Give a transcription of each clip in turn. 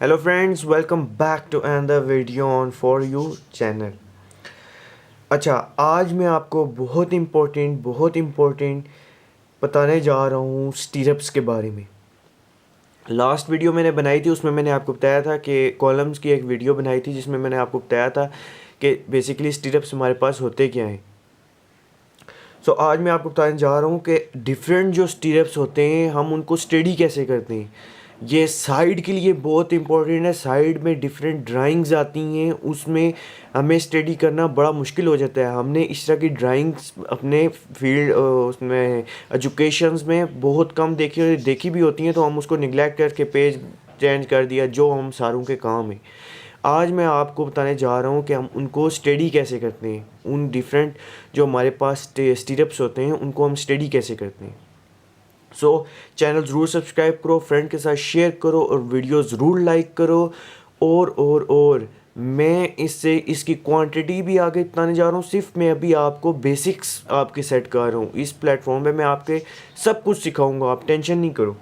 Hello friends, welcome back to another video on for you channel. अच्छा, आज मैं आपको बहुत इम्पोर्टेंट बताने जा रहा हूँ स्टीरप्स के बारे में। लास्ट वीडियो मैंने बनाई थी, उसमें मैंने आपको बताया था कि कॉलम्स की एक वीडियो बनाई थी जिसमें मैंने आपको बताया था कि बेसिकली स्टीरप्स हमारे पास होते क्या हैं। आज मैं आपको बताने जा रहा हूँ कि डिफरेंट जो स्टीरप्स होते हैं हम उनको स्टडी कैसे करते हैं। ये साइड के लिए बहुत इंपॉर्टेंट है। साइड में डिफरेंट ड्राइंग्स आती हैं, उसमें हमें स्टडी करना बड़ा मुश्किल हो जाता है। हमने इस तरह की ड्राइंग्स अपने फील्ड उसमें एजुकेशंस में बहुत कम देखी भी होती हैं, तो हम उसको निगलेक्ट करके पेज चेंज कर दिया जो हम सारों के काम है। आज मैं आपको बताने जा रहा हूँ कि हम उनको स्टडी कैसे करते हैं। उन डिफरेंट जो हमारे पास स्टीरप्स होते हैं उनको हम स्टडी कैसे करते हैं। चैनल ज़रूर सब्सक्राइब करो, फ्रेंड के साथ शेयर करो और वीडियो ज़रूर लाइक करो। और मैं इससे इसकी क्वांटिटी भी आगे बताने जा रहा हूँ। सिर्फ मैं अभी आपको बेसिक्स आपके सेट कर रहा हूँ। इस प्लेटफॉर्म पे मैं आपके सब कुछ सिखाऊंगा, आप टेंशन नहीं करो।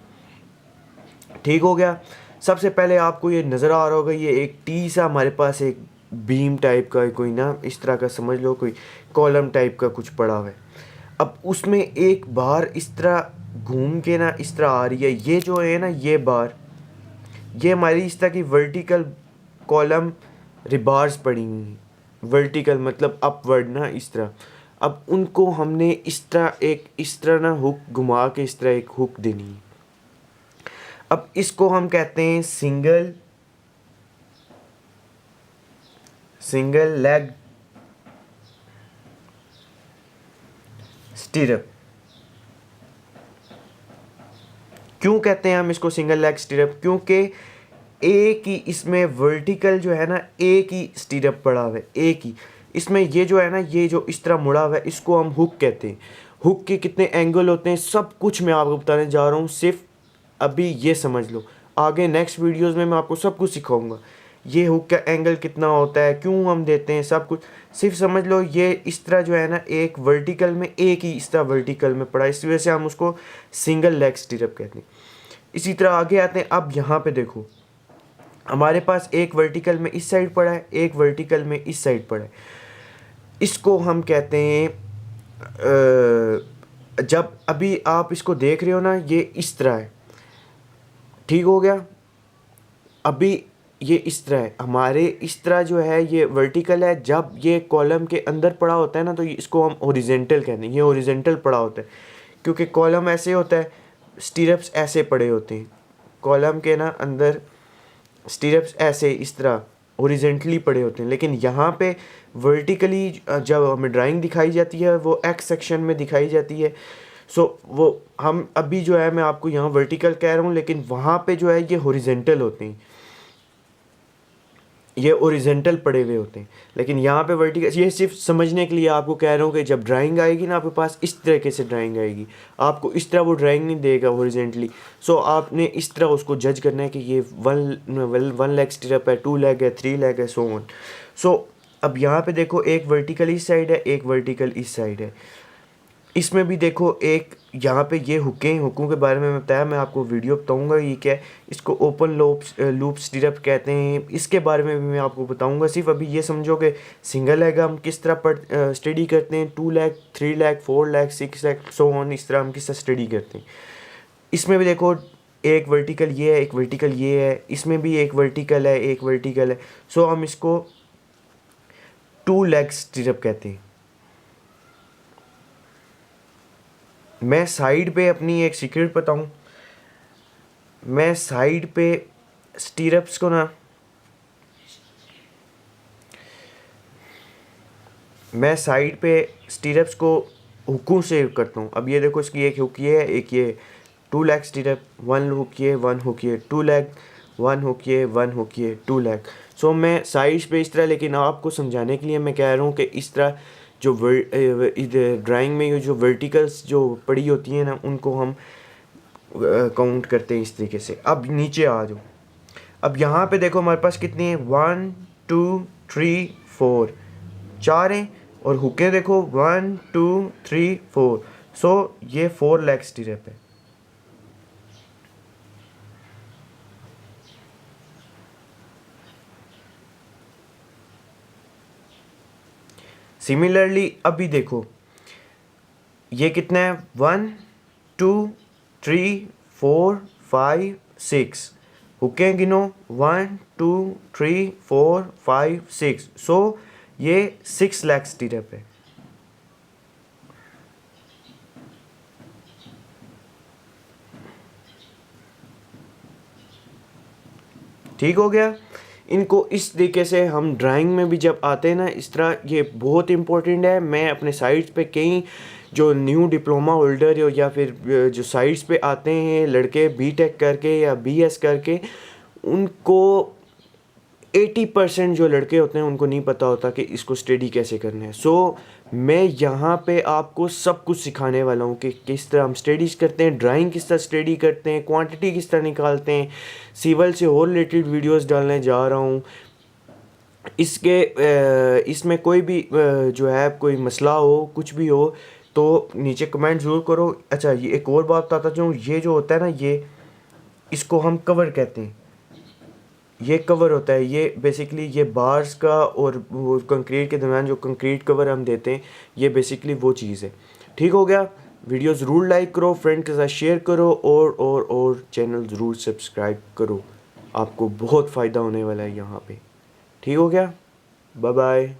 ठीक हो गया। सबसे पहले आपको ये नज़र आ रहा होगा, ये एक टी सा हमारे पास एक बीम टाइप का कोई ना इस तरह का समझ लो, कोई कॉलम टाइप का कुछ पड़ा हुआ है। अब उसमें एक बार इस तरह घूम के ना इस तरह आ रही है। ये जो है ना ये बार, ये हमारी इस तरह की वर्टिकल कॉलम रिबार्स पड़ी हुई हैं। वर्टिकल मतलब अपवर्ड ना इस तरह। अब उनको हमने इस तरह ना हुक घुमा के इस तरह एक हुक देनी है। अब इसको हम कहते हैं सिंगल लेग स्टीरअप। क्यों कहते हैं हम इसको सिंगल लेग स्टीरअप? क्योंकि एक ही इसमें वर्टिकल जो है ना, एक ही स्टीरअप पड़ा हुआ है, एक ही इसमें। ये जो है ना, ये जो इस तरह मुड़ा हुआ है, इसको हम हुक कहते हैं। हुक के कितने एंगल होते हैं सब कुछ मैं आपको बताने जा रहा हूँ। सिर्फ अभी ये समझ लो, आगे नेक्स्ट वीडियोस में मैं आपको सब कुछ सिखाऊंगा। ये हुक का एंगल कितना होता है, क्यों हम देते हैं, सब कुछ सिर्फ समझ लो। ये इस तरह जो है ना, एक वर्टिकल में एक ही इस तरह वर्टिकल में पड़ा है, इस वजह से हम उसको सिंगल लेग स्टीरअप कहते हैं। इसी तरह आगे आते हैं। अब यहाँ पे देखो, हमारे पास एक वर्टिकल में इस साइड पड़ा है, एक वर्टिकल में इस साइड पड़ा है। इसको हम कहते हैं जब अभी आप इसको देख रहे हो ना, ये इस तरह है। ठीक हो गया। अभी ये इस तरह है, हमारे इस तरह जो है ये वर्टिकल है। जब ये कॉलम के अंदर पड़ा होता है ना, तो इसको हम हॉरिजॉन्टल कहते हैं। ये हॉरिजॉन्टल पड़ा होता है क्योंकि कॉलम ऐसे होता है, स्टीरप्स ऐसे पड़े होते हैं। कॉलम के ना अंदर स्टीरप्स ऐसे इस तरह ओरिजेंटली पड़े होते हैं, लेकिन यहाँ पे वर्टिकली जब हमें ड्राइंग दिखाई जाती है वो एक्स सेक्शन में दिखाई जाती है। वो हम अभी जो है मैं आपको यहाँ वर्टिकल कह रहा हूँ, लेकिन वहाँ पे जो है ये हॉरिजेंटल होते हैं, ये ओरिजेंटल पड़े हुए होते हैं। लेकिन यहाँ पे वर्टिकल, ये सिर्फ समझने के लिए आपको कह रहा हूँ कि जब ड्राइंग आएगी ना आपके पास, इस तरीके से ड्राइंग आएगी, आपको इस तरह वो ड्राइंग नहीं देगा हॉरिजेंटली। आपने इस तरह उसको जज करना है कि ये वन लेग स्टिरअप है, टू लेग है, थ्री लेग है, सो ऑन। अब यहाँ पे देखो, एक वर्टिकल इस साइड है, एक वर्टिकल इस साइड है। इसमें भी देखो, एक यहाँ पे ये हुकों के बारे में मैं बताया, मैं आपको वीडियो बताऊंगा ये क्या है। इसको ओपन लूप स्टीरअप कहते हैं, इसके बारे में भी मैं आपको बताऊंगा। सिर्फ अभी ये समझो कि सिंगल लेग हम किस तरह स्टडी करते हैं, two leg, three leg, four leg, six leg, so on, इस तरह हम किस तरह स्टडी करते हैं। इसमें भी देखो, एक वर्टिकल ये है, एक वर्टिकल ये है, इसमें भी एक वर्टिकल है, एक वर्टिकल है। हम इसको टू लेग स्टीरअप कहते हैं। मैं साइड पे अपनी एक सीक्रेट बताऊं, मैं साइड पे स्टीरप्स को ना, मैं साइड पे स्टीरप्स को हुकों से करता हूँ। अब ये देखो, इसकी एक हुक ये है, एक ये two leg stirrup, one hook ये, वन हुक ये, टू लेग, वन हुक ये, वन हुक ये, टू लेग। मैं साइड पे इस तरह, लेकिन आपको समझाने के लिए मैं कह रहा हूँ कि इस तरह जो ड्राइंग में ये जो वर्टिकल्स जो पड़ी होती हैं ना, उनको हम काउंट करते हैं इस तरीके से। अब नीचे आ जाओ। अब यहाँ पे देखो, हमारे पास कितनी है, वन टू थ्री फोर, चार हैं। और हुकें देखो, वन टू थ्री फोर। ये फोर लेग स्टीरअप है। सिमिलरली अभी देखो ये कितना है, 1 2 3 4 5 6, हुकें गिनो, 1 2 3 4 5 6, सो ये 6 लेग स्टीरअप है। ठीक हो गया। इनको इस तरीके से हम ड्राइंग में भी जब आते हैं ना, इस तरह ये बहुत इंपॉर्टेंट है। मैं अपने साइट्स पे कई जो न्यू डिप्लोमा होल्डर या फिर जो साइट्स पे आते हैं लड़के बीटेक करके या बीएस करके, उनको 80% जो लड़के होते हैं उनको नहीं पता होता कि इसको स्टडी कैसे करना है। सो मैं यहाँ पे आपको सब कुछ सिखाने वाला हूँ कि किस तरह हम स्टडीज़ करते हैं, ड्राइंग किस तरह स्टडी करते हैं, क्वांटिटी किस तरह निकालते हैं, सिविल से और रिलेटेड वीडियोस डालने जा रहा हूँ। इसमें कोई भी जो है कोई मसला हो, कुछ भी हो तो नीचे कमेंट ज़रूर करो। अच्छा, ये एक और बात बताता जाऊँ, ये जो होता है ना, ये इसको हम कवर कहते हैं। ये कवर होता है, ये बेसिकली ये बार्स का और वो कंक्रीट के दरमियान जो कंक्रीट कवर हम देते हैं, ये बेसिकली वो चीज़ है। ठीक हो गया। वीडियो ज़रूर लाइक करो, फ्रेंड के साथ शेयर करो और चैनल ज़रूर सब्सक्राइब करो। आपको बहुत फ़ायदा होने वाला है यहाँ पे। ठीक हो गया। Bye bye.